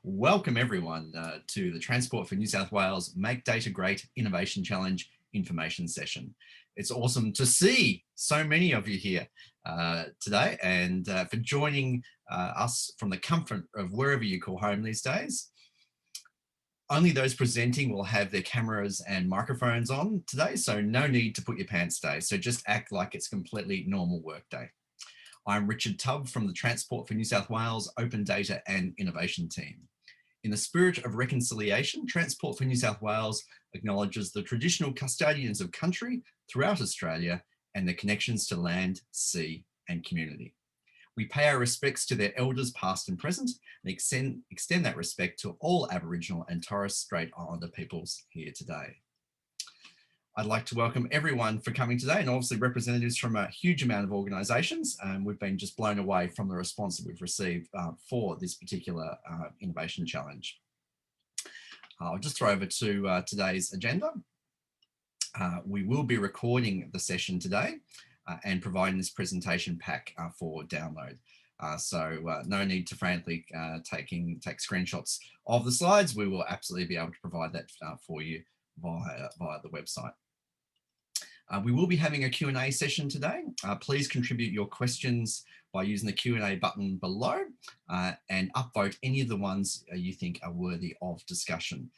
Welcome everyone to the Transport for New South Wales Make Data Great Innovation Challenge information session. It's awesome to see so many of you here today and for joining us from the comfort of wherever you call home these days. Only those presenting will have their cameras and microphones on today, so no need to put your pants down. So just act like it's a completely normal workday. I'm Richard Tubb from the Transport for New South Wales Open Data and Innovation team. In the spirit of reconciliation, Transport for New South Wales acknowledges the traditional custodians of country throughout Australia and their connections to land, sea and community. We pay our respects to their elders past and present and extend that respect to all Aboriginal and Torres Strait Islander peoples here today. I'd like to welcome everyone for coming today and obviously representatives from a huge amount of organisations. We've been just blown away from the response that we've received for this particular innovation challenge. I'll just throw over to today's agenda. We will be recording the session today and providing this presentation pack for download. So no need to frantically take screenshots of the slides. We will absolutely be able to provide that for you via the website. We will be having a Q&A session today. Please contribute your questions by using the Q&A button below and upvote any of the ones you think are worthy of discussion.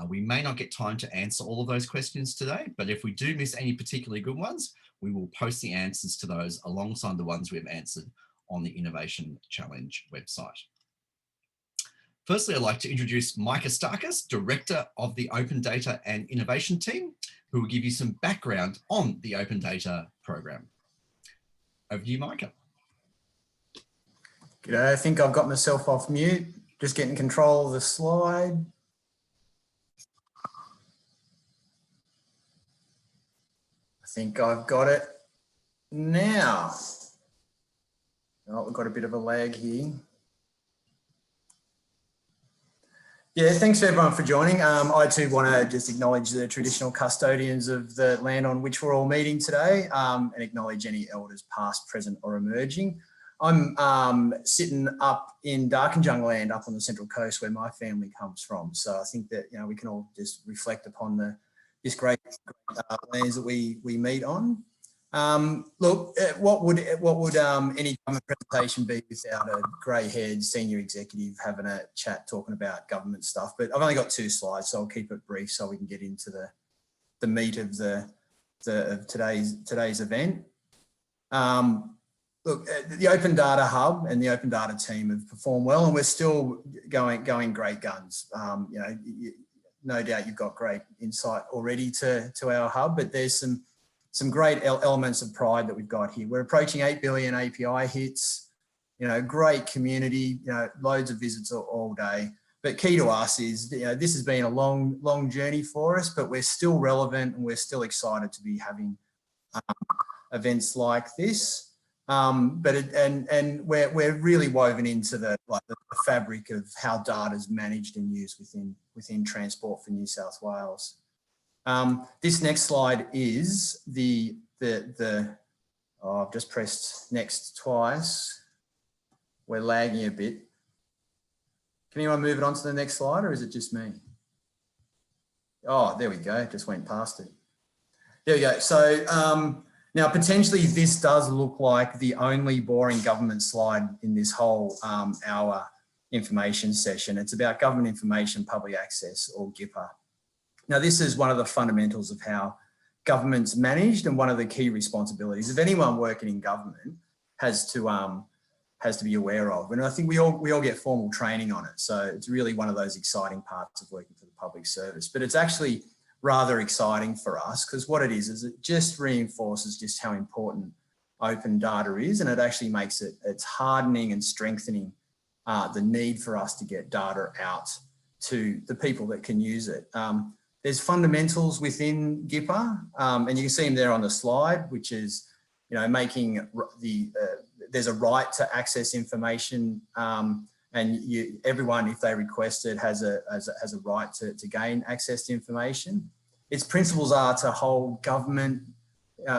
We may not get time to answer all of those questions today, but if we do miss any particularly good ones, we will post the answers to those alongside the ones we've answered on the Innovation Challenge website. Firstly, I'd like to introduce Micah Starkis, Director of the Open Data and Innovation team, who will give you some background on the Open Data program. Over to you, Micah. G'day, I think I've got myself off mute. Just getting control of the slide. I think I've got it now. Oh, we've got a bit of a lag here. Yeah, thanks everyone for joining. I too want to just acknowledge the traditional custodians of the land on which we're all meeting today and acknowledge any elders past, present or emerging. I'm sitting up in Darkinjung land up on the Central Coast where my family comes from. So I think that, you know, we can all just reflect upon this great lands that we meet on. Look, what would any government presentation be without a grey-haired senior executive having a chat talking about government stuff? But I've only got 2 slides, so I'll keep it brief so we can get into the meat of today's event. Look, the Open Data Hub and the Open Data team have performed well, and we're still going great guns. You know, no doubt you've got great insight already to our hub, but there's some great elements of pride that we've got here. We're approaching 8 billion API hits, you know, great community, you know, loads of visits all day. But key to us is, you know, this has been a long journey for us, but we're still relevant and we're still excited to be having events like this. We're really woven into the fabric of how data is managed and used within Transport for New South Wales. This next slide is I've just pressed next twice. We're lagging a bit. Can anyone move it on to the next slide, or is it just me? Oh, there we go. Just went past it. There we go. So now potentially this does look like the only boring government slide in this whole hour information session. It's about government information, public access, or GIPA. Now, this is one of the fundamentals of how government's managed, and one of the key responsibilities of anyone working in government has to be aware of. And I think we all get formal training on it. So it's really one of those exciting parts of working for the public service. But it's actually rather exciting for us because what it is it just reinforces just how important open data is, and it actually makes it's hardening and strengthening the need for us to get data out to the people that can use it. There's fundamentals within GIPA, and you can see them there on the slide, which is, you know, making there's a right to access information, and everyone, if they request it, has a right to gain access to information. Its principles are to hold government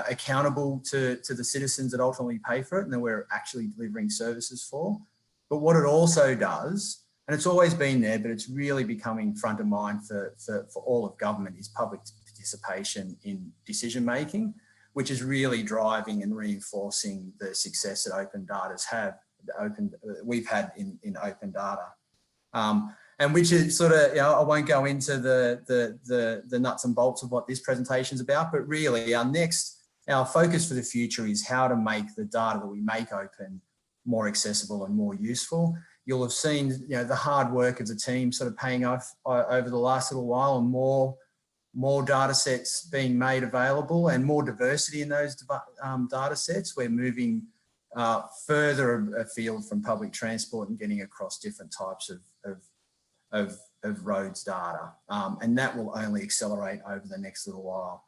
accountable to the citizens that ultimately pay for it and that we're actually delivering services for. But what it also does And it's always been there, but it's really becoming front of mind for all of government, is public participation in decision making, which is really driving and reinforcing the success that open data's we've had in open data. And which is sort of, you know, I won't go into the nuts and bolts of what this presentation is about, but really our focus for the future is how to make the data that we make open more accessible and more useful. You'll have seen, you know, the hard work of the team sort of paying off over the last little while, and more data sets being made available and more diversity in those data sets. We're moving further afield from public transport and getting across different types of roads data. And that will only accelerate over the next little while.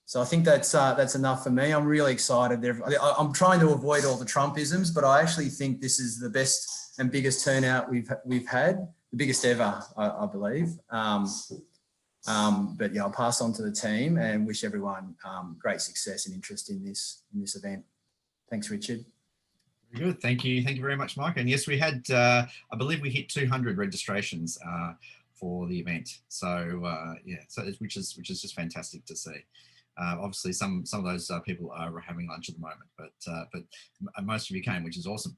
So I think that's enough for me. I'm really excited. I'm trying to avoid all the Trumpisms, but I actually think this is the best and biggest turnout we've had, the biggest ever, I believe. But yeah, I'll pass on to the team and wish everyone great success and interest in this event. Thanks, Richard. Very good. Thank you. Thank you very much, Mike. And yes, we had, I believe we hit 200 registrations for the event. So yeah, which is just fantastic to see. Obviously, some of those people are having lunch at the moment, but most of you came, which is awesome.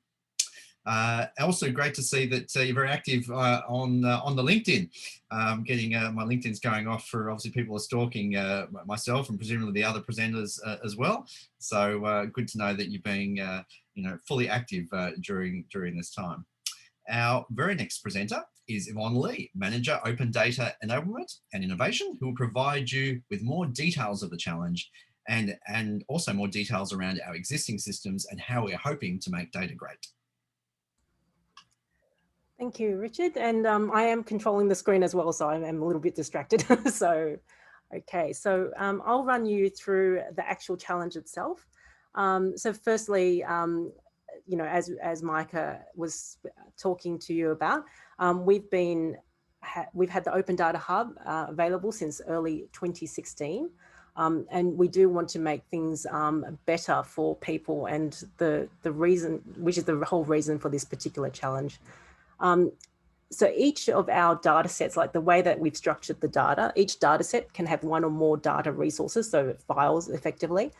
Also great to see that you're very active on the LinkedIn. Getting my LinkedIn's going off for, obviously, people are stalking myself and presumably the other presenters as well. So good to know that you're being you know, fully active during this time. Our very next presenter is Yvonne Lee, Manager Open Data Enablement and Innovation, who will provide you with more details of the challenge and also more details around our existing systems and how we're hoping to make data great. Thank you, Richard. And I am controlling the screen as well, so I am a little bit distracted. So, okay, so I'll run you through the actual challenge itself. So firstly, you know, as Micah was talking to you about, we've had the Open Data Hub available since early 2016. And we do want to make things better for people, and the reason, which is the whole reason for this particular challenge. So each of our data sets, like the way that we've structured the data, each data set can have one or more data resources, so files effectively.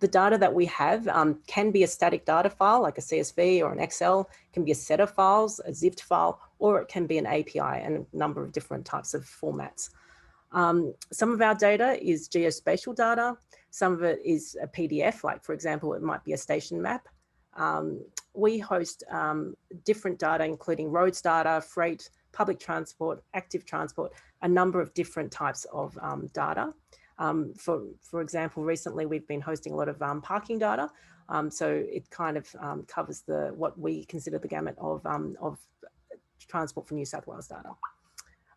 The data that we have can be a static data file like a CSV or an Excel, can be a set of files, a zipped file, or it can be an API and a number of different types of formats. Some of our data is geospatial data. Some of it is a PDF, like for example, it might be a station map. We host different data, including roads data, freight, public transport, active transport, a number of different types of data. For example, recently we've been hosting a lot of parking data. So it kind of covers what we consider the gamut of Transport for New South Wales data.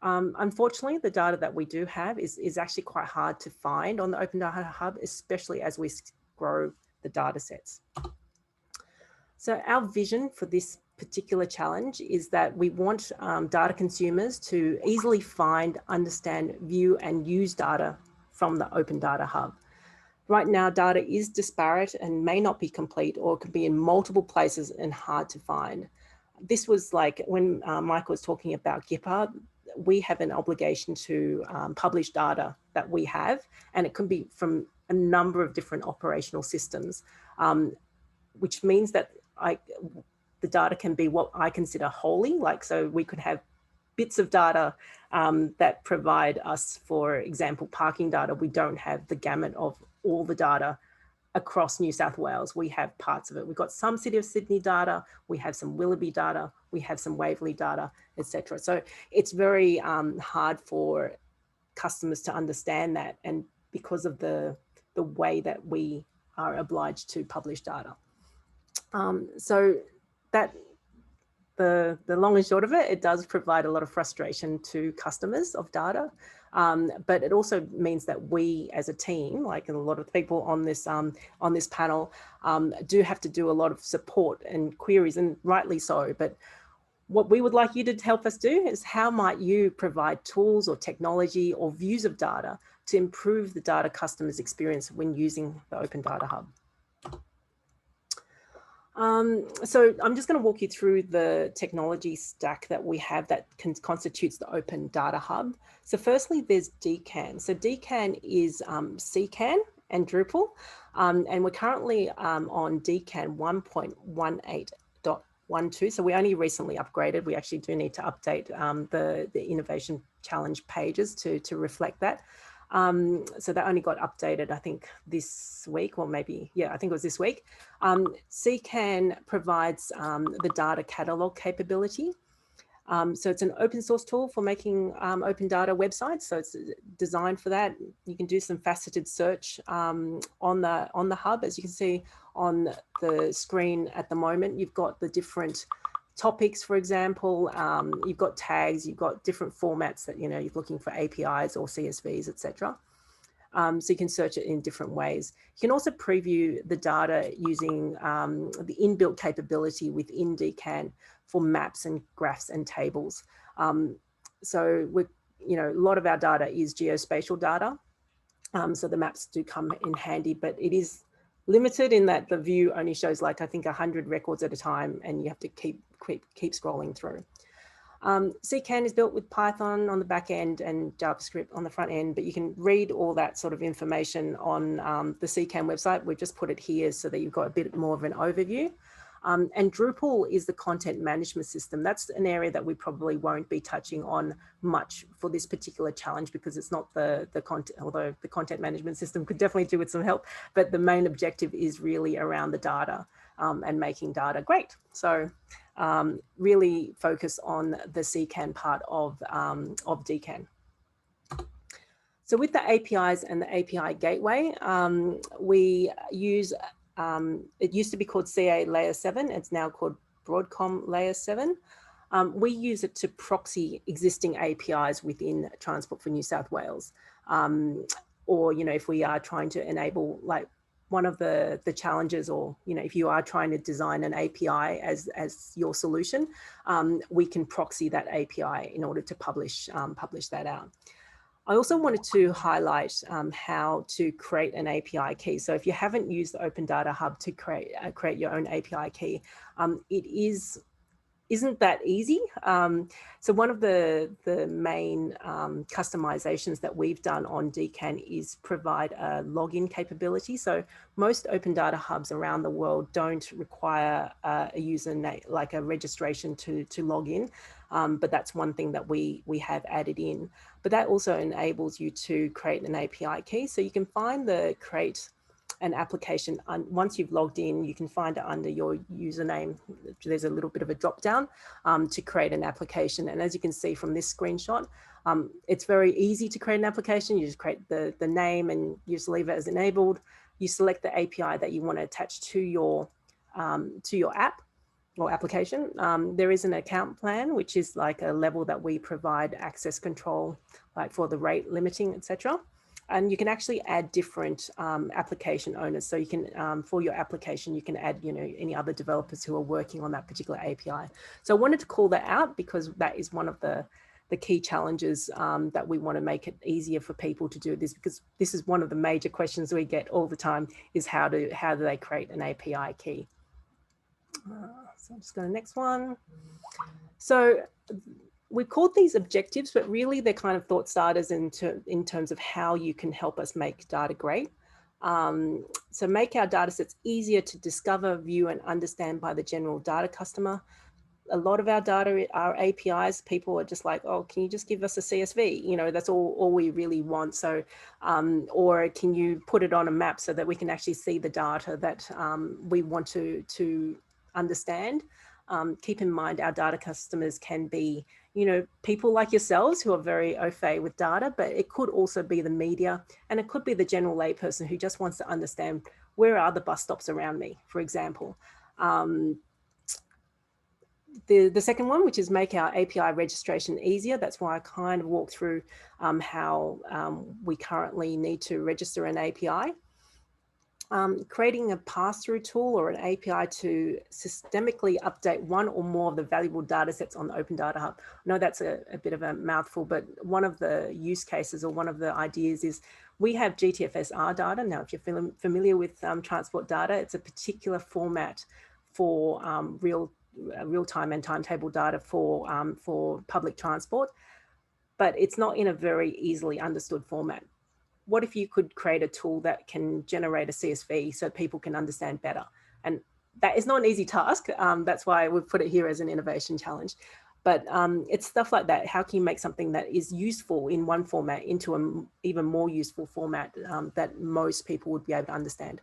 Unfortunately, the data that we do have is actually quite hard to find on the Open Data Hub, especially as we grow the data sets. So our vision for this particular challenge is that we want data consumers to easily find, understand, view, and use data from the Open Data Hub. Right now, data is disparate and may not be complete, or can be in multiple places and hard to find. This was like when Michael was talking about GIPA, we have an obligation to publish data that we have, and it can be from a number of different operational systems, which means that the data can be what I consider holy. Like, so we could have bits of data that provide us, for example, parking data. We don't have the gamut of all the data across New South Wales. We have parts of it. We've got some City of Sydney data, we have some Willoughby data, we have some Waverley data, etc. So it's very hard for customers to understand that, and because of the way that we are obliged to publish data. So that the long and short of it, it does provide a lot of frustration to customers of data, but it also means that we as a team, like a lot of people on this panel, do have to do a lot of support and queries, and rightly so. But what we would like you to help us do is, how might you provide tools or technology or views of data to improve the data customers' experience when using the Open Data Hub? So I'm just going to walk you through the technology stack that we have that constitutes the Open Data Hub. So firstly, there's DCAN. So DCAN is CCAN and Drupal, and we're currently on DCAN 1.18.12. So we only recently upgraded. We actually do need to update the Innovation Challenge pages to reflect that. So that only got updated, I think, this week, or maybe, yeah, I think it was this week. CCAN provides the data catalog capability. So it's an open source tool for making open data websites. So it's designed for that. You can do some faceted search on the hub. As you can see on the screen at the moment, you've got the different topics, for example, you've got tags, you've got different formats that, you know, you're looking for APIs or CSVs, etc. So you can search it in different ways. You can also preview the data using the inbuilt capability within DCAN for maps and graphs and tables. So we, you know, a lot of our data is geospatial data. So the maps do come in handy, but it is limited in that the view only shows, like, I think 100 records at a time, and you have to keep scrolling through. CCAN is built with Python on the back end and JavaScript on the front end, but you can read all that sort of information on the CCAN website. We've just put it here so that you've got a bit more of an overview. And Drupal is the content management system. That's an area that we probably won't be touching on much for this particular challenge, because it's not the content, although the content management system could definitely do with some help, but the main objective is really around the data and making data great. So really focus on the CCAN part of DCAN. So with the APIs and the API gateway, we use, it used to be called CA Layer 7. It's now called Broadcom Layer 7. We use it to proxy existing APIs within Transport for New South Wales. Or, you know, if we are trying to enable, like, one of the challenges, or, you know, if you are trying to design an API as your solution, we can proxy that API in order to publish that out. I also wanted to highlight how to create an API key. So if you haven't used the Open Data Hub to create your own API key, it isn't that easy. So one of the main customizations that we've done on DCAN is provide a login capability. So most open data hubs around the world don't require a username, like a registration to log in. But that's one thing that we have added in. But that also enables you to create an API key. So you can find the create an application, once you've logged in, you can find it under your username. There's a little bit of a drop down to create an application. And as you can see from this screenshot, it's very easy to create an application. You just create the name and you just leave it as enabled. You select the API that you want to attach to your app or application. There is an account plan, which is like a level that we provide access control, like for the rate limiting, etc. And you can actually add different application owners. So you can, for your application, you can add, you know, any other developers who are working on that particular API. So I wanted to call that out because that is one of the key challenges that we want to make it easier for people to do this, because this is one of the major questions we get all the time, is how do they create an API key? So I'm just going to the next one. So we called these objectives, but really they're kind of thought starters in terms of how you can help us make data great. So make our data sets easier to discover, view, and understand by the general data customer. A lot of our data are APIs. People are just like, oh, can you just give us a CSV? You know, that's all we really want. So, or can you put it on a map so that we can actually see the data that we want to understand? Keep in mind, our data customers can be, you know, people like yourselves who are very au fait with data, but it could also be the media, and it could be the general layperson who just wants to understand, where are the bus stops around me, for example. The second one, which is make our API registration easier. That's why I kind of walked through how we currently need to register an API. Creating a pass-through tool or an API to systemically update one or more of the valuable data sets on the Open Data Hub. I know that's a bit of a mouthful, but one of the use cases or one of the ideas is we have GTFS-R data. Now, if you're familiar with transport data, it's a particular format for real-time and timetable data for public transport, but it's not in a very easily understood format. What if you could create a tool that can generate a CSV so people can understand better? And that is not an easy task. That's why we've put it here as an innovation challenge. But it's stuff like that. How can you make something that is useful in one format into an even more useful format that most people would be able to understand?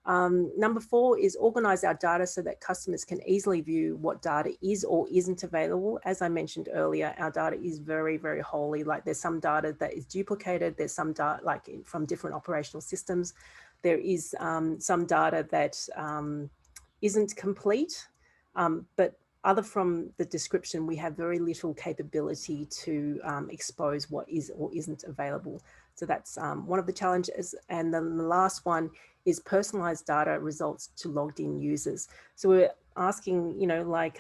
Number 4 is organize our data so that customers can easily view what data is or isn't available. As I mentioned earlier, our data is very, very holy. Like there's some data that is duplicated. There's some data like from different operational systems. There is some data that isn't complete, but other from the description, we have very little capability to expose what is or isn't available. So that's one of the challenges. And then the last one is personalized data results to logged in users. So we're asking, you know, like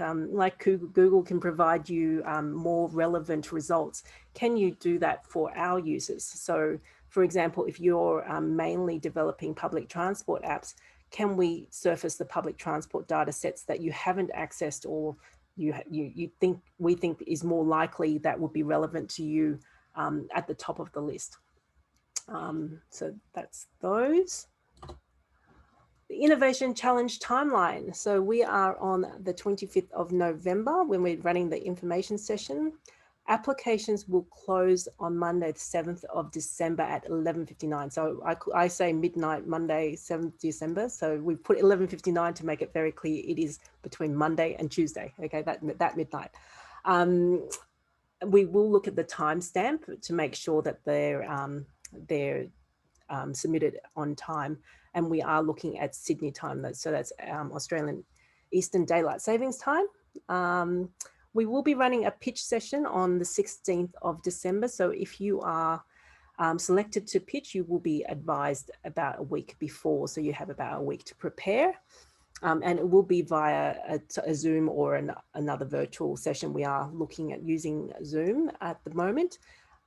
Google can provide you more relevant results. Can you do that for our users? So for example, if you're mainly developing public transport apps, can we surface the public transport data sets that you haven't accessed or we think is more likely that would be relevant to you at the top of the list? So that's those. The Innovation Challenge timeline. So we are on the 25th of November when we're running the information session. Applications will close on Monday, the 7th of December at 11:59. So I say midnight, Monday, 7th December. So we put 11:59 to make it very clear it is between Monday and Tuesday, okay, that midnight. We will look at the timestamp to make sure that they're submitted on time. And we are looking at Sydney time, so that's Australian Eastern Daylight Savings Time. We will be running a pitch session on the 16th of December. So if you are selected to pitch, you will be advised about a week before. So you have about a week to prepare. And it will be via a Zoom or another virtual session. We are looking at using Zoom at the moment.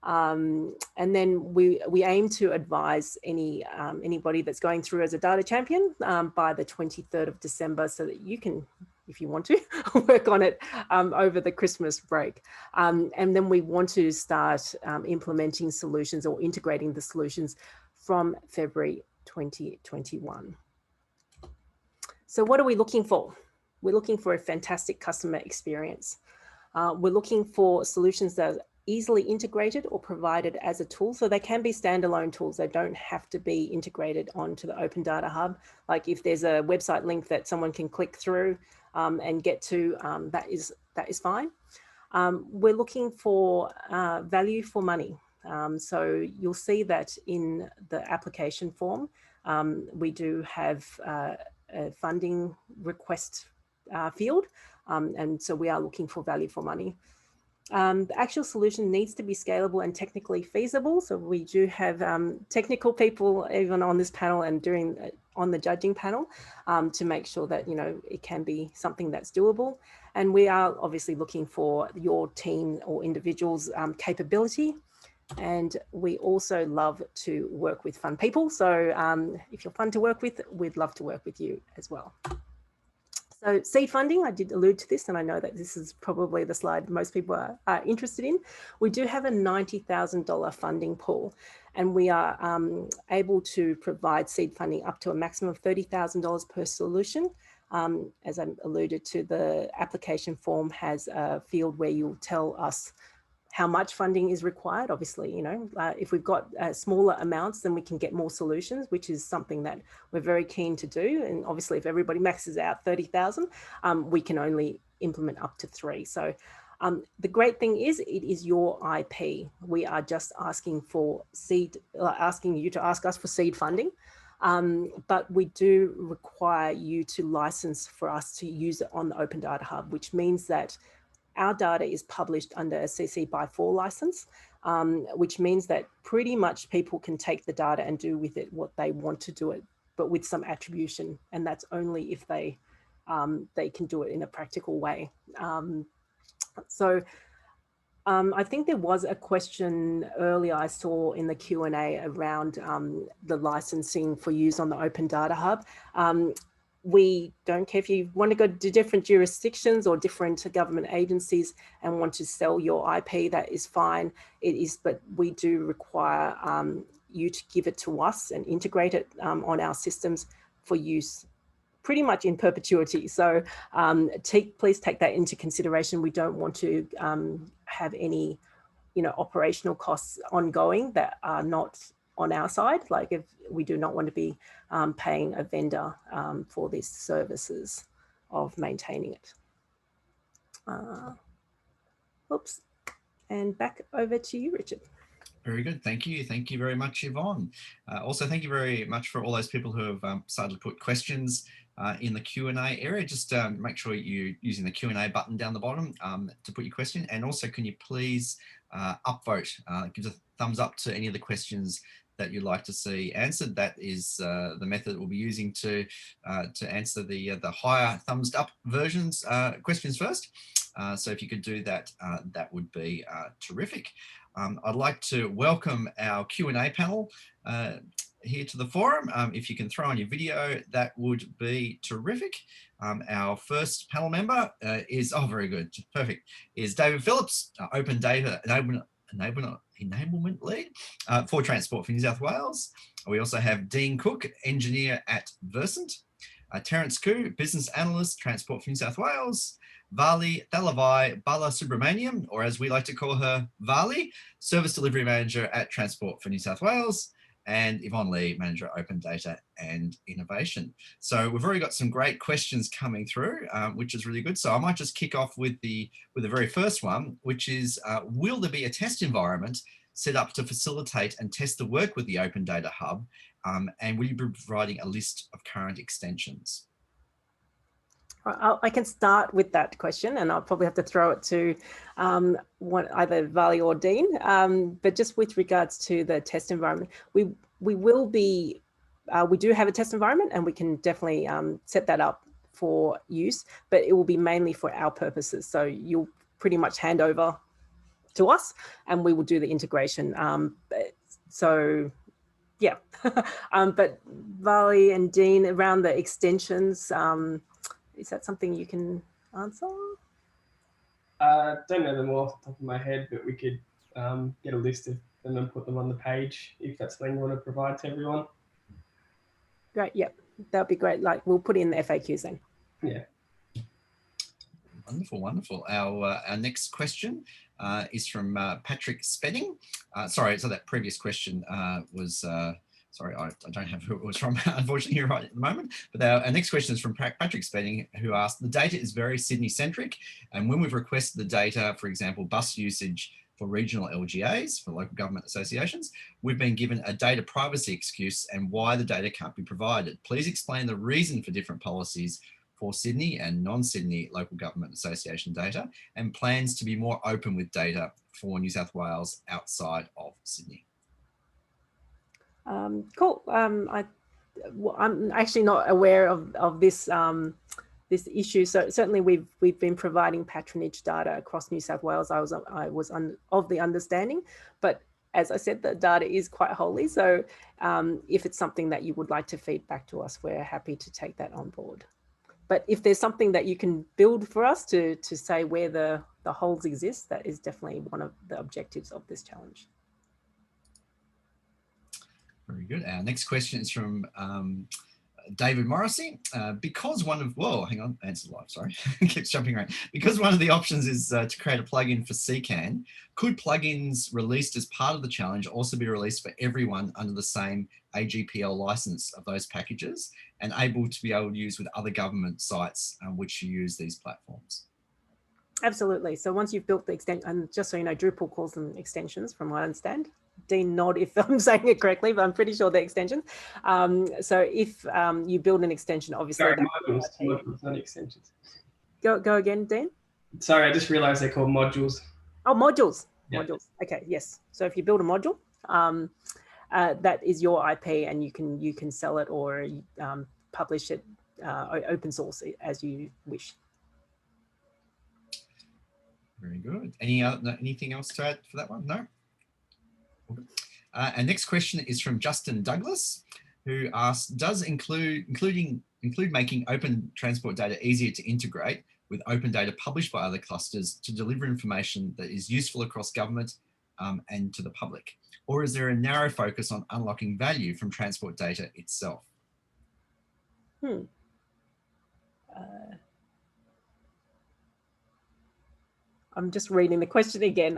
And then we aim to advise anybody that's going through as a data champion by the 23rd of December so that you can, if you want to, work on it over the Christmas break. And then we want to start implementing solutions or integrating the solutions from February 2021. So what are we looking for? We're looking for a fantastic customer experience. We're looking for solutions that are easily integrated or provided as a tool. So they can be standalone tools. They don't have to be integrated onto the Open Data Hub. Like if there's a website link that someone can click through and get to, that is fine. We're looking for value for money. So you'll see that in the application form, we do have a funding request field. And so we are looking for value for money. The actual solution needs to be scalable and technically feasible. So we do have technical people even on this panel and on the judging panel to make sure that, you know, it can be something that's doable. And we are obviously looking for your team or individuals' capability. And we also love to work with fun people. So if you're fun to work with, we'd love to work with you as well. So seed funding, I did allude to this, and I know that this is probably the slide most people are interested in. We do have a $90,000 funding pool, and we are able to provide seed funding up to a maximum of $30,000 per solution. As I alluded to, the application form has a field where you'll tell us how much funding is required. Obviously, you know, if we've got smaller amounts, then we can get more solutions, which is something that we're very keen to do. And obviously, if everybody maxes out 30,000, we can only implement up to 3. So the great thing is it is your IP. We are just asking for asking you to ask us for seed funding. But we do require you to license for us to use it on the Open Data Hub, which means that our data is published under a CC by 4 license, which means that pretty much people can take the data and do with it what they want to do it, but with some attribution. And that's only if they can do it in a practical way. I think there was a question earlier I saw in the Q&A around the licensing for use on the Open Data Hub. we don't care if you want to go to different jurisdictions or different government agencies and want to sell your IP, that is fine. It is, but we do require you to give it to us and integrate it on our systems for use pretty much in perpetuity. So please take that into consideration. We don't want to have any, operational costs ongoing that are not on our side. Like if we do not want to be paying a vendor for these services of maintaining it. Oops, and back over to you, Richard. Very good. Thank you. Thank you very much, Yvonne. Also, thank you very much for all those people who have started to put questions in the Q&A area. Just make sure you're using the Q&A button down the bottom to put your question. And also, can you please upvote, give a thumbs up to any of the questions that you'd like to see answered. That is the method we'll be using to answer the higher thumbs up versions questions first. So if you could do that, that would be terrific. I'd like to welcome our Q&A panel here to the forum. If you can throw on your video, that would be terrific. Our first panel member is, oh, very good, perfect, is David Phillips, Open Data Enablement Lead for Transport for New South Wales. We also have Dean Cook, Engineer at Versant, Terence Koo, Business Analyst, Transport for New South Wales, Vali Thalavai Bala Subramaniam, or as we like to call her, Vali, Service Delivery Manager at Transport for New South Wales, and Yvonne Lee, Manager at Open Data and Innovation. So we've already got some great questions coming through, which is really good. So I might just kick off with the very first one, which is, will there be a test environment set up to facilitate and test the work with the Open Data Hub? And will you be providing a list of current extensions? I can start with that question, and I'll probably have to throw it to either Vali or Dean. But just with regards to the test environment, we will be, we do have a test environment, and we can definitely set that up for use, but it will be mainly for our purposes. So you'll pretty much hand over to us, and we will do the integration. So yeah, but Vali and Dean, around the extensions, is that something you can answer? Don't know them all off the top of my head, but we could get a list of them and put them on the page if that's something you want to provide to everyone. Great, yep, that'd be great. Like we'll put in the FAQs then. Yeah. Wonderful, wonderful. Our next question is from Patrick Spedding. Sorry, so that previous question was, sorry, I don't have who it was from, unfortunately, here right at the moment. But our next question is from Patrick Spedding, who asked, the data is very Sydney-centric, and when we've requested the data, for example, bus usage for regional LGAs, for local government associations, we've been given a data privacy excuse and why the data can't be provided. Please explain the reason for different policies for Sydney and non-Sydney local government association data, and plans to be more open with data for New South Wales outside of Sydney. Cool. I'm actually not aware of this this issue. So certainly we've been providing patronage data across New South Wales. I was of the understanding, but as I said, the data is quite holy. So if it's something that you would like to feed back to us, we're happy to take that on board. But if there's something that you can build for us to say where the holes exist, that is definitely one of the objectives of this challenge. Very good. Our next question is from David Morrissey. Because one of, whoa, hang on, answer live, sorry, keeps jumping around. Because one of the options is to create a plugin for CCAN, could plugins released as part of the challenge also be released for everyone under the same AGPL license of those packages and able to use with other government sites which use these platforms? Absolutely. So once you've built the extension, and just so you know, Drupal calls them extensions from what I understand. Dean, nod if I'm saying it correctly, but I'm pretty sure they're extensions. So if you build an extension, obviously. Sorry, modules, not extensions. Go again, Dean. Sorry, I just realized they're called modules. Oh, modules. Yeah. Modules. Okay, yes. So if you build a module, that is your IP, and you can sell it or publish it open source as you wish. Very good. Anything else to add for that one? No? Our next question is from Justin Douglas. who asks, does include making open transport data easier to integrate with open data published by other clusters to deliver information that is useful across government and to the public? Or is there a narrow focus on unlocking value from transport data itself? I'm just reading the question again.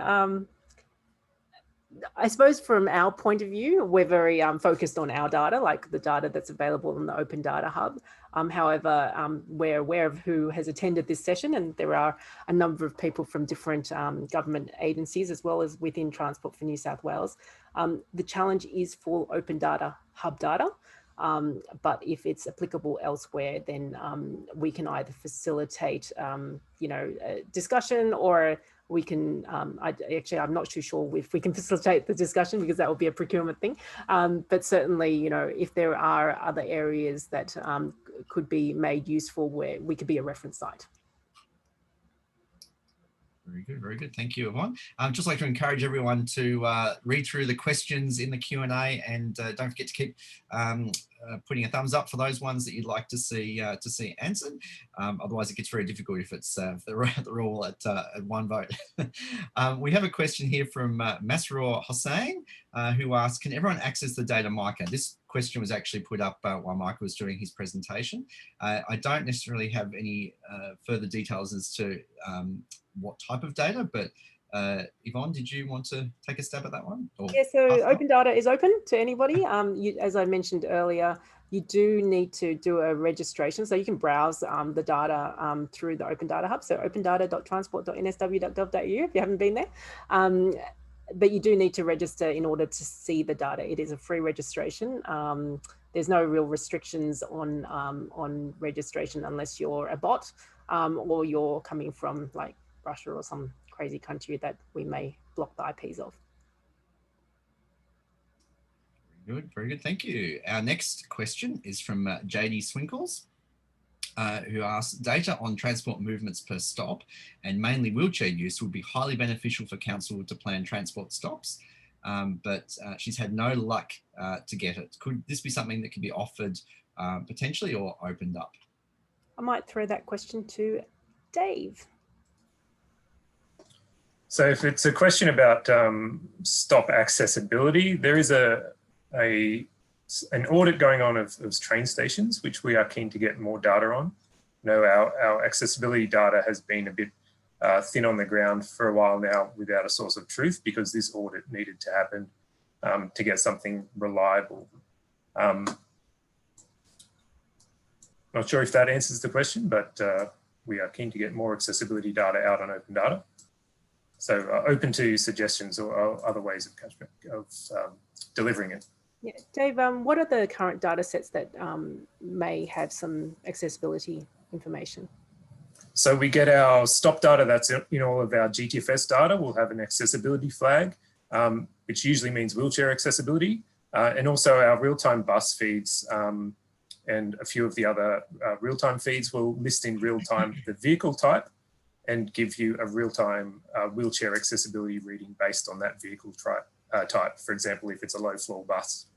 I suppose from our point of view, we're very focused on our data, like the data that's available in the Open Data Hub. However, we're aware of who has attended this session, and there are a number of people from different government agencies, as well as within Transport for New South Wales. The challenge is for Open Data Hub data, but if it's applicable elsewhere, then we can either facilitate, you know, a discussion, or we can, I'm not too sure if we can facilitate the discussion, because that would be a procurement thing. But certainly, you know, if there are other areas that could be made useful, where we could be a reference site. Very good, very good. Thank you, Yvonne. I'd just like to encourage everyone to read through the questions in the Q&A, and don't forget to keep putting a thumbs up for those ones that you'd like to see answered. Otherwise, it gets very difficult if it's they're all at one vote. We have a question here from Masroor Hossain, who asks, can everyone access the data Micah? This question was actually put up while Micah was doing his presentation. I don't necessarily have any further details as to what type of data, but Yvonne, did you want to take a stab at that one? Yeah, so open data is open to anybody. As I mentioned earlier, you do need to do a registration, so you can browse the data through the Open Data Hub, so opendata.transport.nsw.gov.au if you haven't been there. But you do need to register in order to see the data. It is a free registration. There's no real restrictions on registration unless you're a bot or you're coming from like Russia or some crazy country that we may block the IPs of. Very good, very good. Thank you. Our next question is from JD Swinkles, who asks, data on transport movements per stop and mainly wheelchair use would be highly beneficial for council to plan transport stops, but she's had no luck to get it. Could this be something that could be offered potentially or opened up? I might throw that question to Dave. So if it's a question about stop accessibility, there is an audit going on of train stations, which we are keen to get more data on. You know, our accessibility data has been a bit thin on the ground for a while now without a source of truth, because this audit needed to happen to get something reliable. Not sure if that answers the question, but we are keen to get more accessibility data out on open data. So open to suggestions or other ways of delivering it. Yeah, Dave, what are the current data sets that may have some accessibility information? So we get our stop data that's in all of our GTFS data. We'll have an accessibility flag, which usually means wheelchair accessibility, and also our real-time bus feeds and a few of the other real-time feeds will list in real time the vehicle type and give you a real-time wheelchair accessibility reading based on that vehicle type. For example, if it's a low-floor bus.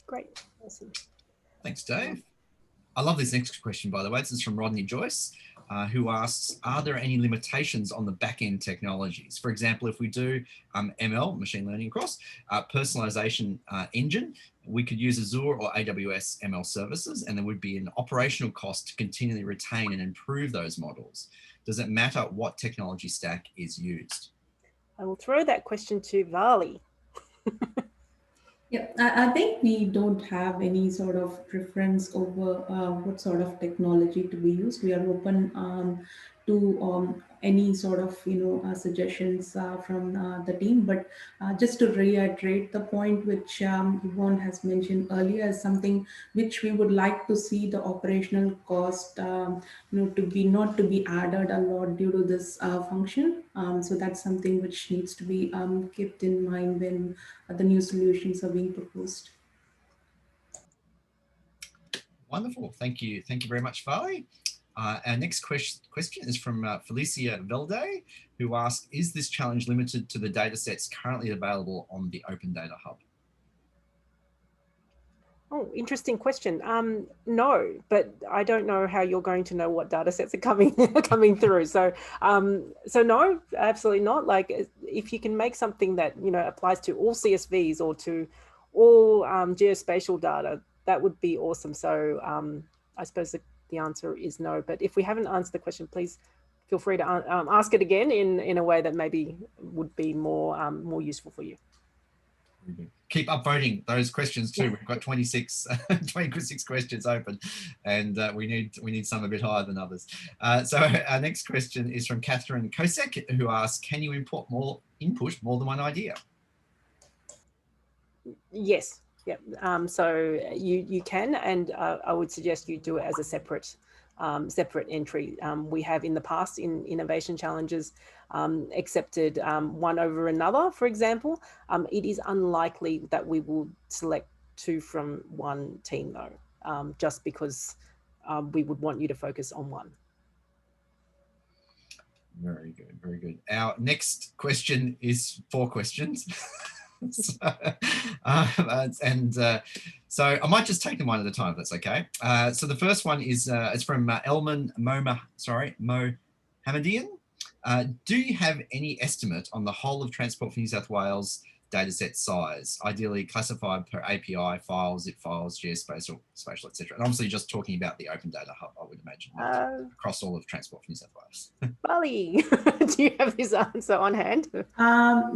Great, awesome. Thanks, Dave. I love this next question, by the way. This is from Rodney Joyce, who asks, are there any limitations on the back-end technologies? For example, if we do ML, machine learning across, personalization engine, we could use Azure or AWS ML services, and there would be an operational cost to continually retain and improve those models. Does it matter what technology stack is used? I will throw that question to Vali. Yeah, I think we don't have any sort of preference over what sort of technology to be used. We are open to any sort of suggestions from the team. But just to reiterate the point which Yvonne has mentioned earlier, is something which we would like to see the operational cost not to be added a lot due to this function. So that's something which needs to be kept in mind when the new solutions are being proposed. Wonderful. Thank you. Thank you very much, Vali. Our next question is from Felicia Velde, who asks, is this challenge limited to the data sets currently available on the Open Data Hub? Oh, interesting question. No, but I don't know how you're going to know what data sets are coming coming through. So, so no, absolutely not. Like, if you can make something that, you know, applies to all CSVs or to all geospatial data, that would be awesome. So, I suppose the answer is no. But if we haven't answered the question, please feel free to ask it again in a way that maybe would be more more useful for you. Keep upvoting those questions too. We've got 26 questions open, and we need some a bit higher than others. So our next question is from Catherine Kosek, who asks, can you input more than one idea? Yes. Yeah. So you can, and I would suggest you do it as a separate entry. We have in the past in innovation challenges accepted one over another, for example. It is unlikely that we will select two from one team though, just because we would want you to focus on one. Very good, very good. Our next question is 4 questions. So, so I might just take them one at a time, if that's okay. So the first one is it's from Elman Mohammedian. Do you have any estimate on the whole of Transport for New South Wales dataset size, ideally classified per API, files, zip files, geospatial, spatial, etc.? And obviously just talking about the Open Data Hub, I would imagine, across all of Transport for New South Wales. Bali, do you have this answer on hand?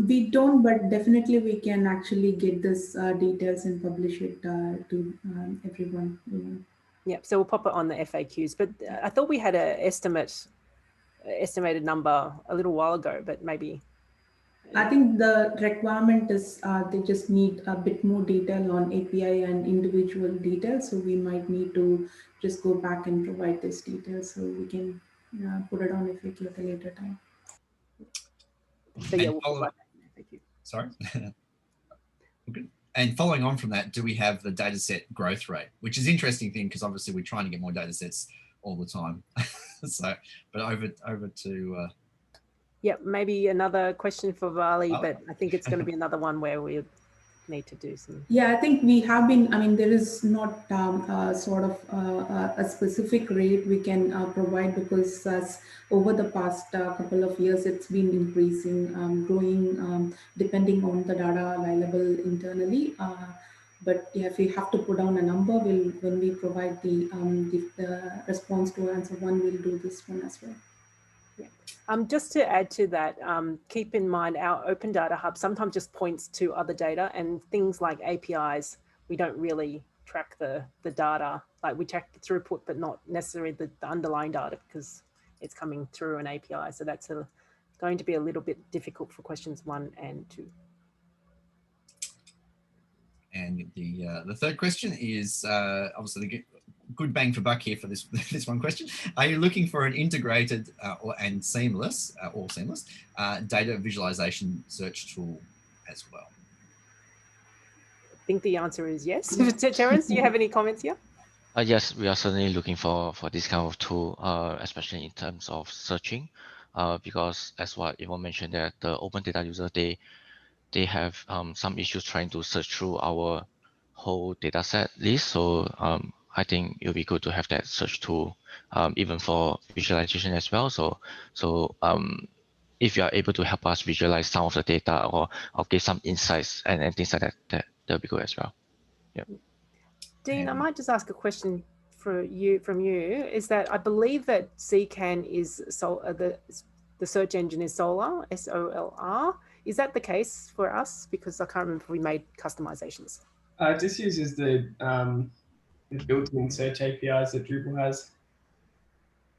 We don't, but definitely we can actually get this details and publish it to everyone. You know. Yep, so we'll pop it on the FAQs, but I thought we had an estimated number a little while ago, but maybe. I think the requirement is they just need a bit more detail on API and individual details. So we might need to just go back and provide this detail so we can put it on FAQ at a later time. So yeah, we'll provide that in FAQ. Sorry. Okay. And following on from that, do we have the data set growth rate, which is an interesting thing because obviously we're trying to get more data sets all the time. So, but over to... Yeah, maybe another question for Vali, but I think it's going to be another one where we need to do some. Yeah, I think we have been, I mean, there is not sort of a specific rate we can provide because over the past couple of years, it's been increasing, growing, depending on the data available internally. But yeah, if we have to put down a number, when we provide the response to answer one, we'll do this one as well. Just to add to that, keep in mind our Open Data Hub sometimes just points to other data and things like APIs. We don't really track the data, like we track the throughput, but not necessarily the underlying data because it's coming through an API. So that's going to be a little bit difficult for questions 1 and 2. And the third question is obviously the good bang for buck here for this one question. Are you looking for an integrated and seamless data visualization search tool as well? I think the answer is yes. Terence, do you have any comments here? Yes, we are certainly looking for this kind of tool, especially in terms of searching, because as what Yvonne mentioned, that the open data user they have some issues trying to search through our whole data set list. So I think it'll be good to have that search tool, even for visualization as well. So if you are able to help us visualize some of the data or get some insights and things like that, that'll be good as well. Yeah. Dean, I might just ask a question from you. Is that I believe that CCAN is the search engine is Solr, SOLR. Is that the case for us? Because I can't remember if we made customizations. It just uses the built-in search APIs that Drupal has.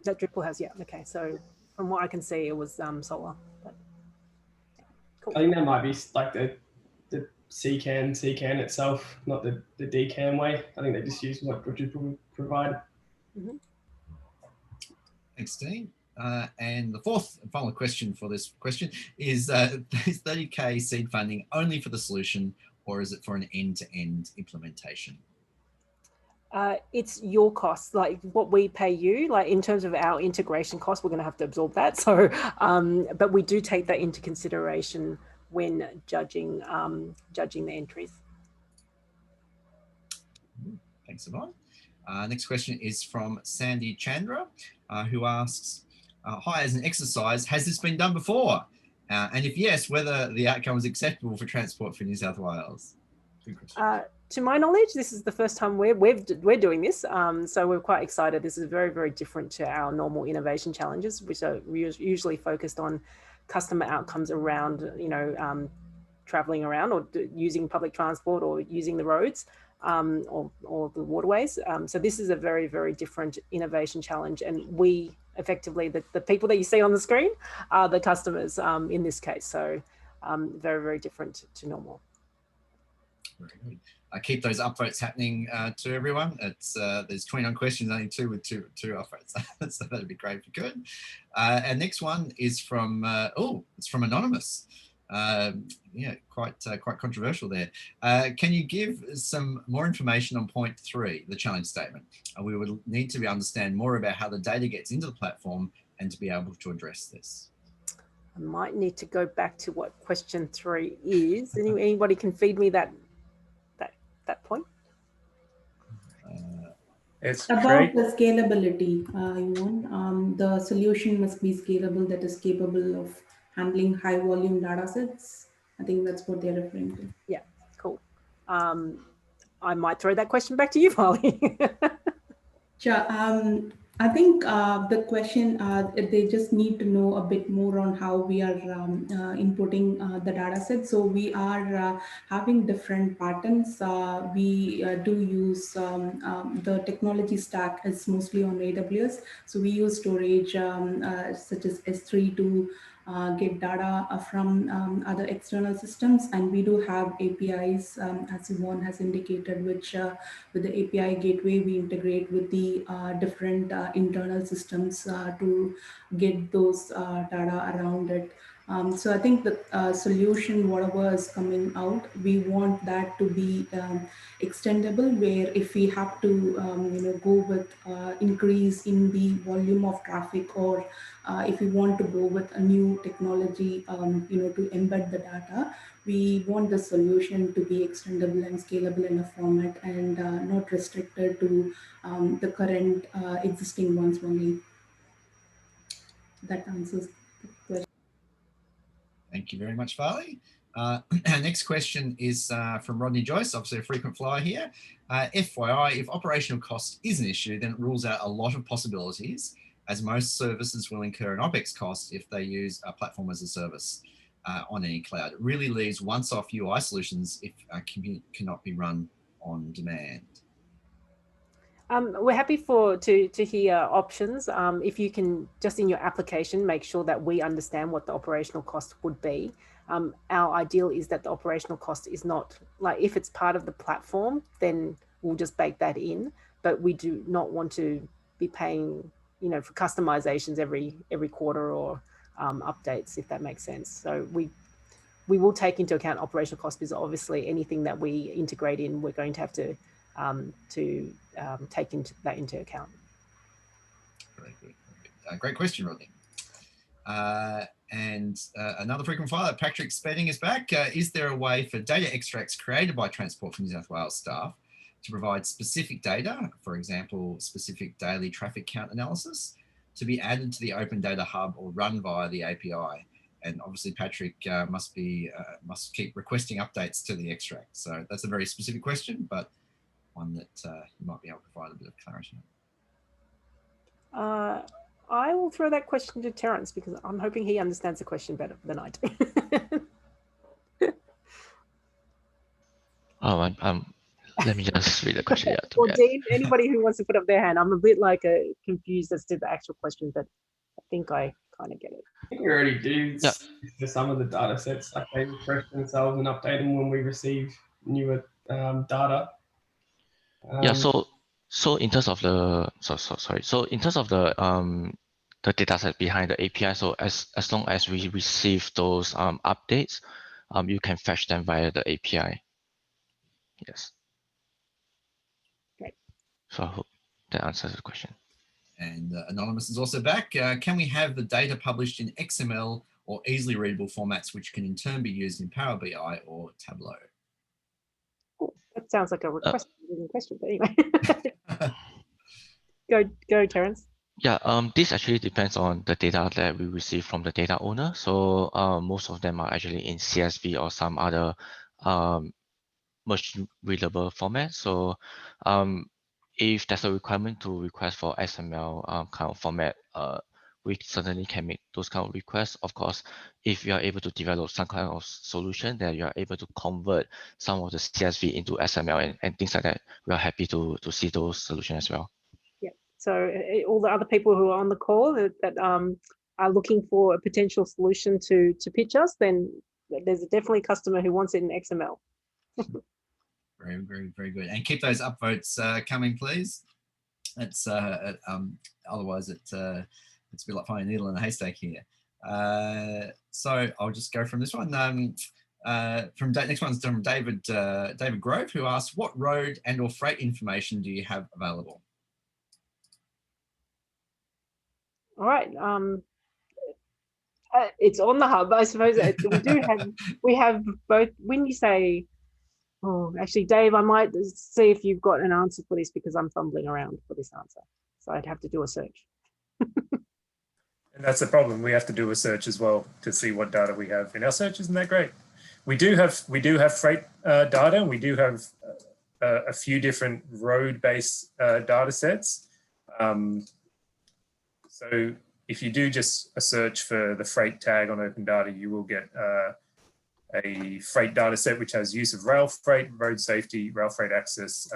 That Drupal has, yeah. Okay, so from what I can see, it was Solr. But, yeah. Cool. I think that might be like the CCAN itself, not the DCAN way. I think they just use what Drupal provide. Mm-hmm. Thanks, Dean. And the fourth and final question for this question is 30K seed funding only for the solution, or is it for an end-to-end implementation? It's your costs, like what we pay you, like in terms of our integration costs, we're going to have to absorb that. So, but we do take that into consideration when judging the entries. Thanks, Yvonne. Next question is from Sandy Chandra, who asks, hi, as an exercise, has this been done before? And if yes, whether the outcome is acceptable for Transport for New South Wales? Good question. To my knowledge, this is the first time we're doing this, so we're quite excited. This is very, very different to our normal innovation challenges, which are usually focused on customer outcomes around, traveling around or using public transport or using the roads or the waterways. So this is a very, very different innovation challenge, and we effectively, the people that you see on the screen are the customers in this case. So very, very different to normal. Very good. Keep those upvotes happening to everyone. It's there's 29 questions, only two with two upvotes, so that'd be great if you could. Our next one is from it's from Anonymous. Yeah, quite controversial there. Can you give some more information on point 3, the challenge statement? We would need to understand more about how the data gets into the platform and to be able to address this. I might need to go back to what question 3 is. Anybody can feed me that point? It's about the scalability, the solution must be scalable, that is capable of handling high volume data sets. I think that's what they're referring to. Yeah, cool. I might throw that question back to you, Polly. Sure. I think the question, they just need to know a bit more on how we are inputting the data set. So we are having different patterns. We do use the technology stack is mostly on AWS. So we use storage such as S3 to get data from other external systems, and we do have APIs, as Yvonne has indicated, which with the API gateway we integrate with the different internal systems to get those data around it. So I think the solution, whatever is coming out, we want that to be extendable, where if we have to go with increase in the volume of traffic, or if we want to go with a new technology to embed the data, we want the solution to be extendable and scalable in a format, and not restricted to the current existing ones only. That answers the question. Thank you very much, Farley. Our next question is from Rodney Joyce, obviously a frequent flyer here. FYI, if operational cost is an issue, then it rules out a lot of possibilities, as most services will incur an OPEX cost if they use a platform as a service on any cloud. It really leaves once-off UI solutions if compute cannot be run on demand. We're happy to hear options. If you can, just in your application, make sure that we understand what the operational cost would be. Our ideal is that the operational cost is not, like, if it's part of the platform, then we'll just bake that in. But we do not want to be paying, for customizations every quarter or updates, if that makes sense. So we will take into account operational cost, because obviously anything that we integrate in, we're going to have to take into account. Very good. Great question, Rodney. And another frequent flyer, Patrick Spedding is back. Is there a way for data extracts created by Transport for New South Wales staff to provide specific data, for example, specific daily traffic count analysis, to be added to the Open Data Hub or run via the API? And obviously, Patrick must keep requesting updates to the extract. So that's a very specific question, but one that you might be able to provide a bit of clarity on. I will throw that question to Terence, because I'm hoping he understands the question better than I do. Let me just read the question. Or Dean, anybody who wants to put up their hand. I'm a bit confused as to the actual question, but I think I kind of get it. I think we already do for some of the data sets. Like, they refresh themselves and update them when we receive newer data. So in terms of the So in terms of the data set behind the API, so as long as we receive those updates, you can fetch them via the API. Yes. Great. So I hope that answers the question. And Anonymous is also back. Can we have the data published in XML or easily readable formats, which can in turn be used in Power BI or Tableau? Cool. That sounds like a request. confusing question, but anyway. Go, Terence. Yeah, this actually depends on the data that we receive from the data owner. So most of them are actually in CSV or some other machine readable format. So if there's a requirement to request for XML kind of format, we certainly can make those kind of requests. Of course, if you are able to develop some kind of solution that you are able to convert some of the CSV into XML and things like that, we are happy to see those solutions as well. Yeah. So all the other people who are on the call that are looking for a potential solution to pitch us, then there's definitely a customer who wants it in XML. Very, very, very good. And keep those upvotes coming, please. It's otherwise it's a bit like finding a needle in a haystack here. So I'll just go from this one. Next one's from David Grove, who asks, what road and or freight information do you have available? All right. It's on the hub, I suppose. We have both. When you say, oh, actually, Dave, I might see if you've got an answer for this because I'm fumbling around for this answer. So I'd have to do a search. And that's the problem. We have to do a search as well to see what data we have in our search. Isn't that great? We do have freight data. We do have a few different road-based data sets. So if you do just a search for the freight tag on Open Data, you will get a freight data set which has use of rail freight, road safety, rail freight access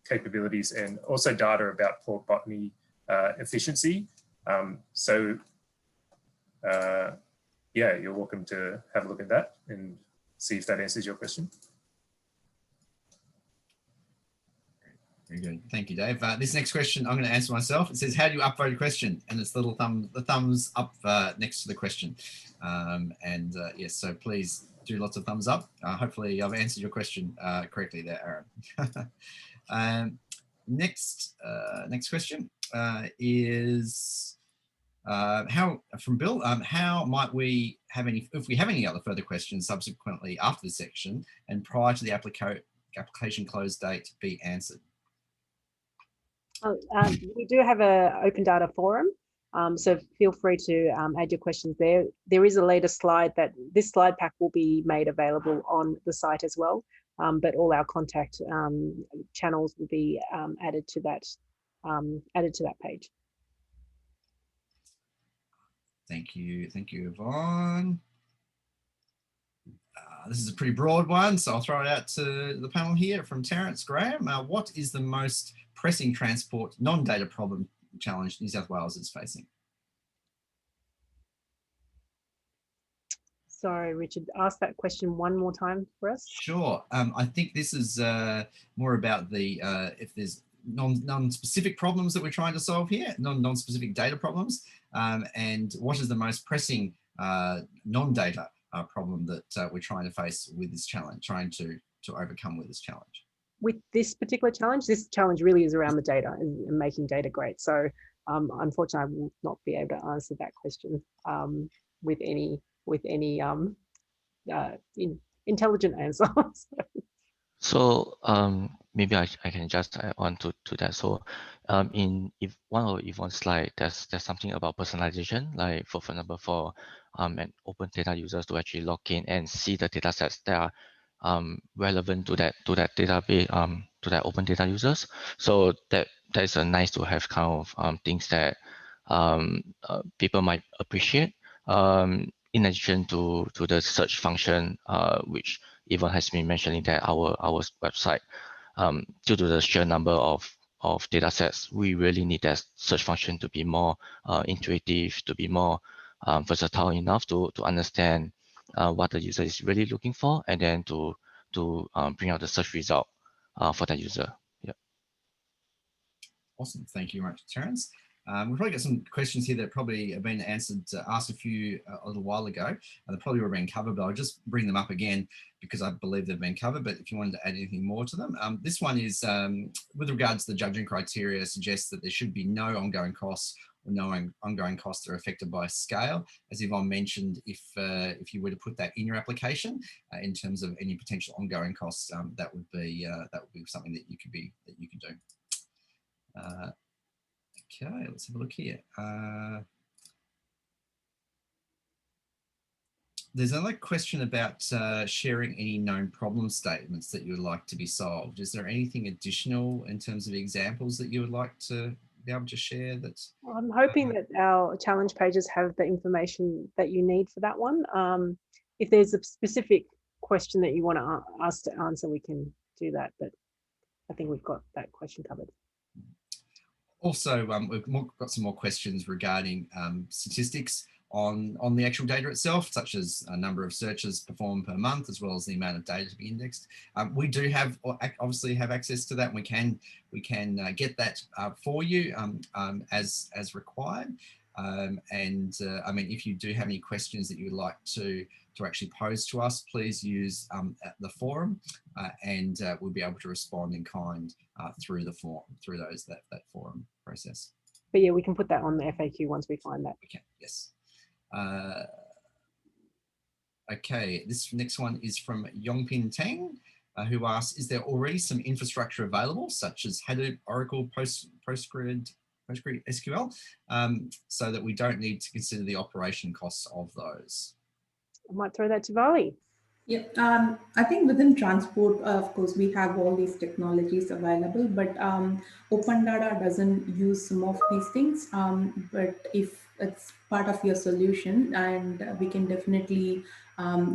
capabilities, and also data about port botany efficiency. Yeah, you're welcome to have a look at that and see if that answers your question. Very good. Thank you, Dave. This next question I'm going to answer myself. It says, how do you upvote a question? And it's the thumbs up next to the question. Yes, so please do lots of thumbs up. Hopefully I've answered your question correctly there, Aaron. Next question is from Bill. How might we have if we have any other further questions subsequently after this section and prior to the application close date be answered? We do have an open data forum, so feel free to add your questions there. There is a later slide that this slide pack will be made available on the site as well, but all our contact channels will be added to that page. Thank you, Yvonne. This is a pretty broad one, so I'll throw it out to the panel here from Terence Graham. What is the most pressing transport non-data problem challenge New South Wales is facing? Sorry, Richard, ask that question one more time for us. Sure. I think this is more about the if there's non-specific problems that we're trying to solve here, non-specific data problems, and what is the most pressing non-data problem that we're trying to face with this challenge, trying to overcome with this challenge. With this particular challenge, this challenge really is around the data and making data great. So unfortunately, I will not be able to answer that question with any intelligent answer. So maybe I can just add on to that. So if one of Yvonne's slide, there's something about personalization, like for example, for an open data users to actually log in and see the data sets that are relevant to that database, to that open data users. So that is a nice to have kind of things that people might appreciate. In addition to the search function, which Yvonne has been mentioning that our website, due to the sheer number of data sets, we really need that search function to be more intuitive, to be more versatile enough to understand what the user is really looking for, and then to bring out the search result for that user. Yeah. Awesome. Thank you very much, Terence. We've probably got some questions here that probably have been answered, asked a little while ago. They probably were being covered, but I'll just bring them up again because I believe they've been covered. But if you wanted to add anything more to them, this one is with regards to the judging criteria, suggests that there should be no ongoing costs or no ongoing costs that are affected by scale. As Yvonne mentioned, if you were to put that in your application in terms of any potential ongoing costs, that would be something that you could do. Okay, let's have a look here. There's another question about sharing any known problem statements that you would like to be solved. Is there anything additional in terms of examples that you would like to be able to share? I'm hoping that our challenge pages have the information that you need for that one. If there's a specific question that you want us to answer, we can do that, but I think we've got that question covered. Also, we've got some more questions regarding statistics on the actual data itself, such as a number of searches performed per month, as well as the amount of data to be indexed. We do obviously have access to that. And we can get that for you as required. I mean, if you do have any questions that you would like to actually pose to us, please use the forum, and we'll be able to respond in kind through the form, through that forum process. But yeah, we can put that on the FAQ once we find that. Okay, yes. Okay, this next one is from Yongpin Tang, who asks, is there already some infrastructure available, such as Hadoop, Oracle, PostgreSQL, so that we don't need to consider the operation costs of those? I might throw that to Vali. Yeah, I think within transport, of course, we have all these technologies available, but Open Data doesn't use some of these things. But if it's part of your solution, and we can definitely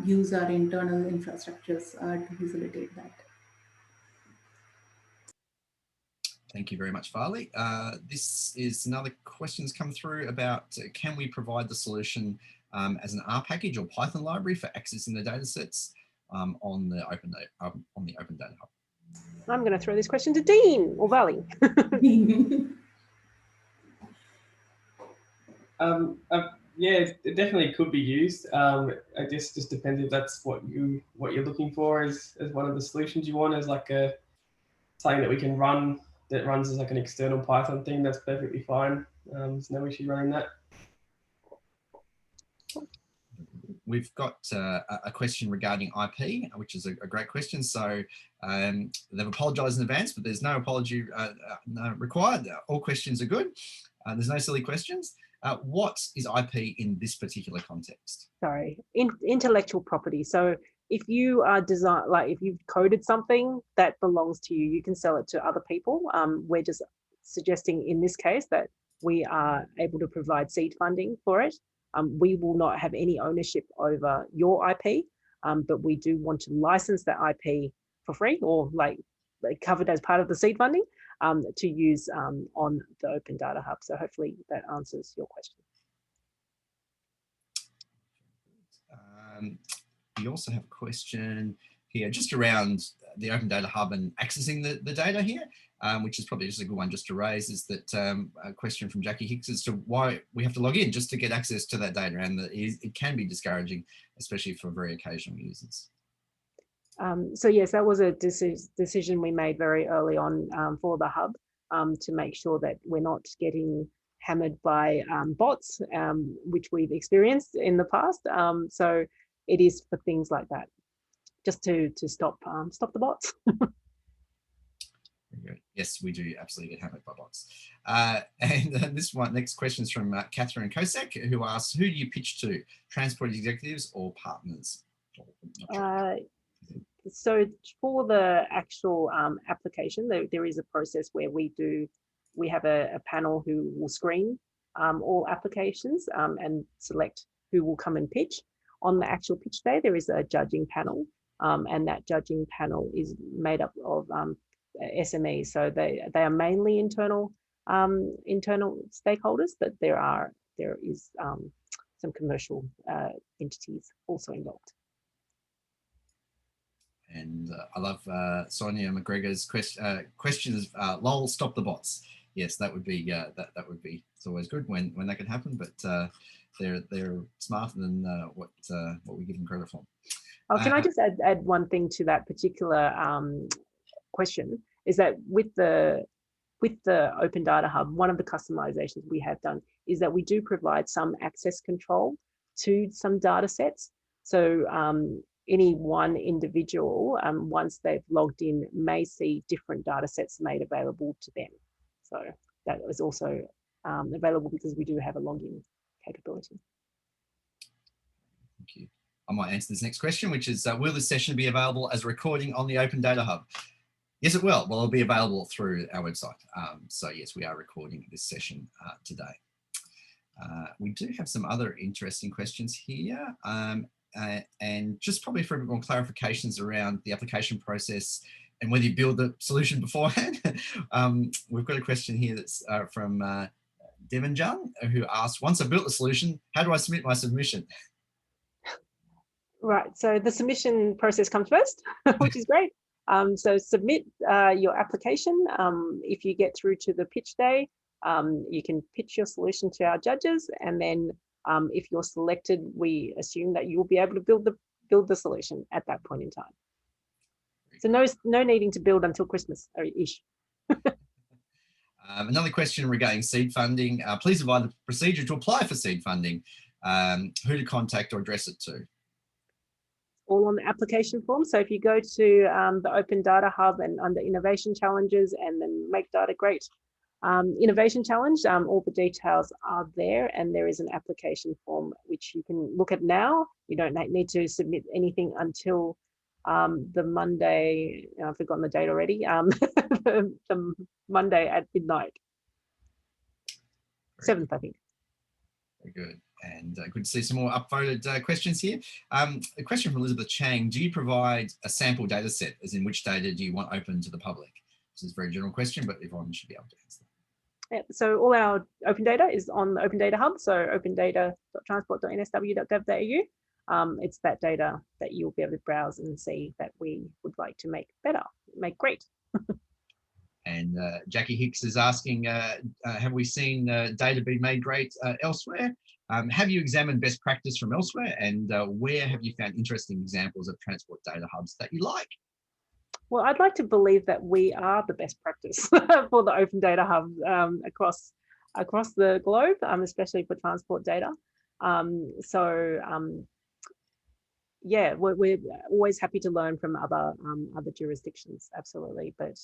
use our internal infrastructures to facilitate that. Thank you very much, Farley. This is another question that's come through about can we provide the solution as an R package or Python library for accessing the data sets on the Open Data Hub? I'm going to throw this question to Dean or Vali. Yeah, it definitely could be used. I guess it just depends if that's what you're looking for as one of the solutions you want, as like something that we can run that runs as like an external Python thing. That's perfectly fine. There's no issue running that. We've got a question regarding IP, which is a great question. So they've apologised in advance, but there's no apology required. All questions are good. There's no silly questions. What is IP in this particular context? Sorry, intellectual property. So if you are if you've coded something that belongs to you, you can sell it to other people. We're just suggesting in this case that we are able to provide seed funding for it. We will not have any ownership over your IP, but we do want to license that IP for free, or like covered as part of the seed funding, to use on the Open Data Hub. So hopefully that answers your question. We also have a question here just around the Open Data Hub and accessing the data here, which is probably just a good one just to raise, is that a question from Jackie Hicks as to why we have to log in just to get access to that data, and that it can be discouraging, especially for very occasional users. So yes, that was a decision we made very early on for the hub, to make sure that we're not getting hammered by bots, which we've experienced in the past. So it is for things like that, just to stop the bots. Yes, we do absolutely get hammered by bots. And this one, next question is from Catherine Kosek, who asks, who do you pitch to, transport executives or partners? So for the actual application, there is a process where we have a panel who will screen all applications and select who will come and pitch. On the actual pitch day, there is a judging panel, and that judging panel is made up of SMEs. So they are mainly internal stakeholders, but there is some commercial entities also involved. And I love Sonia McGregor's questions. Lol, stop the bots. yes, that would be that would be. It's always good when that can happen, but they're smarter than what we give them credit for. Oh, can I just add one thing to that particular question? Is that with the Open Data Hub, one of the customizations we have done is that we do provide some access control to some data sets. So any one individual, once they've logged in, may see different data sets made available to them. So that is also available because we do have a login capability. Thank you. I might answer this next question, which is, will this session be available as a recording on the Open Data Hub? Yes, it will. Well, it'll be available through our website. So yes, we are recording this session today. We do have some other interesting questions here. And just probably for a bit more clarifications around the application process and whether you build the solution beforehand. We've got a question here that's from Devon Jung, who asked, once I've built the solution, how do I submit my submission? Right, so the submission process comes first, which is great. So submit your application. If you get through to the pitch day, you can pitch your solution to our judges, and then if you're selected, we assume that you will be able to build the solution at that point in time. So no needing to build until Christmas ish. Another question regarding seed funding. Please provide the procedure to apply for seed funding, who to contact or address it to. All on the application form. So if you go to the Open Data Hub and under Innovation Challenges and then Make Data Great Innovation Challenge, all the details are there, and there is an application form which you can look at now. You don't need to submit anything until the Monday, I've forgotten the date already, the Monday at midnight. 7th, I think. Very good. And good to see some more upvoted questions here. A question from Elizabeth Chang. Do you provide a sample data set, as in which data do you want open to the public? This is a very general question, but everyone should be able to answer. Yeah, so all our open data is on the Open Data Hub, so opendata.transport.nsw.gov.au. It's that data that you'll be able to browse and see that we would like to make better, make great. And Jackie Hicks is asking, have we seen data be made great elsewhere? Have you examined best practice from elsewhere? And where have you found interesting examples of transport data hubs that you like? Well, I'd like to believe that we are the best practice for the Open Data Hub across the globe, especially for transport data. Yeah, we're always happy to learn from other jurisdictions, absolutely. But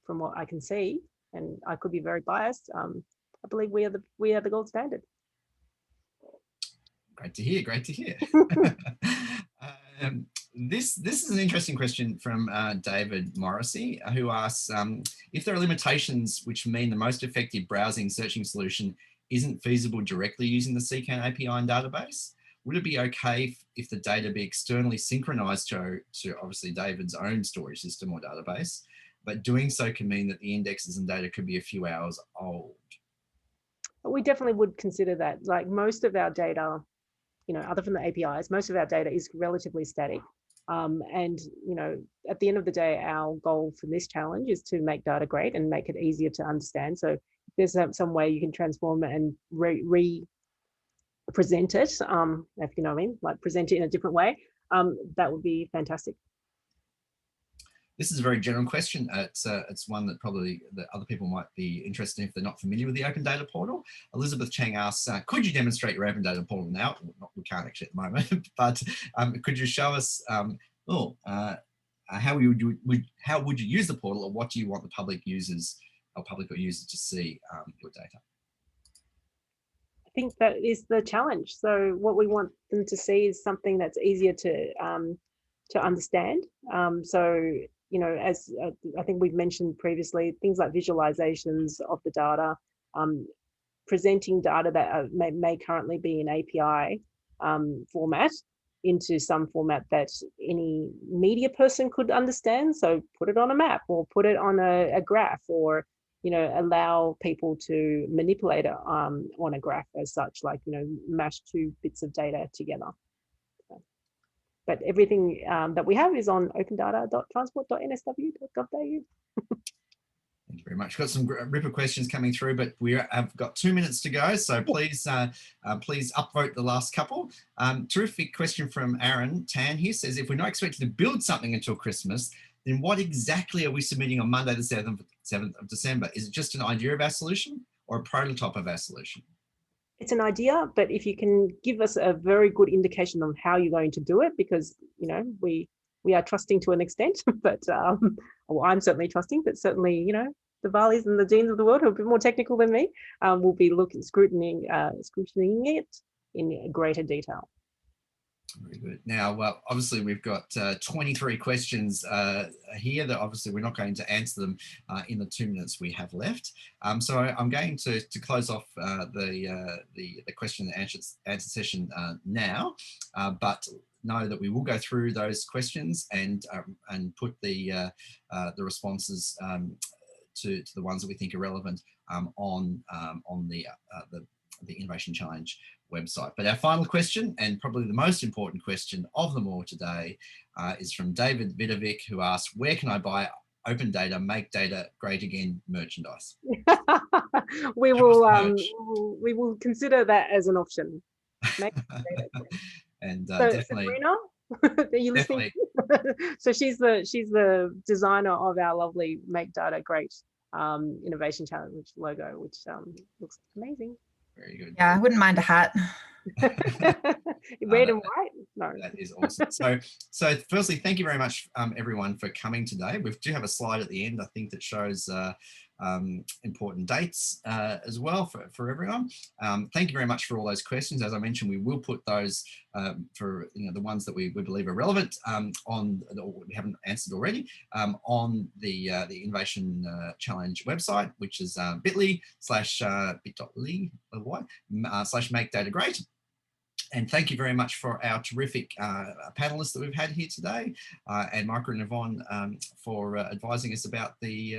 from what I can see, and I could be very biased, I believe we are the gold standard. Great to hear. Great to hear. This is an interesting question from David Morrissey, who asks, if there are limitations which mean the most effective browsing searching solution isn't feasible directly using the CCAN API and database, would it be okay if the data be externally synchronized to obviously David's own storage system or database, but doing so can mean that the indexes and data could be a few hours old? We definitely would consider that. Like most of our data, other from the APIs, most of our data is relatively static. And, at the end of the day, our goal from this challenge is to make data great and make it easier to understand. So if there's some way you can transform it and present it, if you know what I mean, like present it in a different way, that would be fantastic. This is a very general question. It's one that probably the other people might be interested in if they're not familiar with the Open Data Portal. Elizabeth Chang asks, could you demonstrate your Open Data Portal now? We can't actually at the moment, but could you show us how would you use the portal, or what do you want the public users to see your data? I think that is the challenge. So what we want them to see is something that's easier to understand. As I think we've mentioned previously, things like visualizations of the data, presenting data that may currently be in API format into some format that any media person could understand. So put it on a map or put it on a graph, or allow people to manipulate it on a graph as such, like mash two bits of data together. But everything that we have is on opendata.transport.nsw.gov.au. Thank you very much. Got some ripper questions coming through, but we have got 2 minutes to go. So please, please upvote the last couple. Terrific question from Aaron Tan here says, if we're not expected to build something until Christmas, then what exactly are we submitting on Monday, the 7th of December? Is it just an idea of our solution or a prototype of our solution? It's an idea, but if you can give us a very good indication of how you're going to do it, because, you know, we are trusting to an extent, but well, I'm certainly trusting, but certainly, you know, the Barleys and the Deans of the world who are a bit more technical than me will be scrutinizing it in greater detail. Very good. Now, well, obviously we've got 23 questions here that obviously we're not going to answer them in the 2 minutes we have left. So I'm going to close off the question and answer session now, but know that we will go through those questions and put the responses to the ones that we think are relevant on the Innovation Challenge website. But our final question, and probably the most important question of them all today, is from David Vidovic, who asks, where can I buy open data, make data great again merchandise? we will consider that as an option. Make data great. And so definitely, Sabrina, are you listening? So she's the designer of our lovely Make Data Great Innovation Challenge logo, which looks amazing. Very good. Yeah, I wouldn't mind a hat. Red and white? No. That is awesome. So firstly, thank you very much, everyone, for coming today. We do have a slide at the end, I think, that shows important dates as well for everyone. Thank you very much for all those questions. As I mentioned, we will put those for the ones that we believe are relevant on we haven't answered already on the Innovation Challenge website, which is bit.ly/make data great. And thank you very much for our terrific panelists that we've had here today, and Michael and Yvonne for advising us about the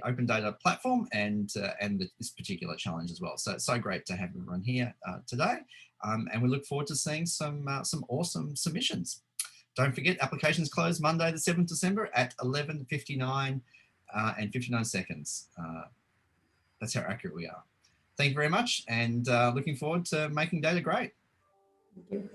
open data platform and this particular challenge as well. So it's so great to have everyone here today, and we look forward to seeing some awesome submissions. Don't forget, applications close Monday the 7th December at 11:59 and 59 seconds. That's how accurate we are. Thank you very much, and looking forward to making data great. Thank you.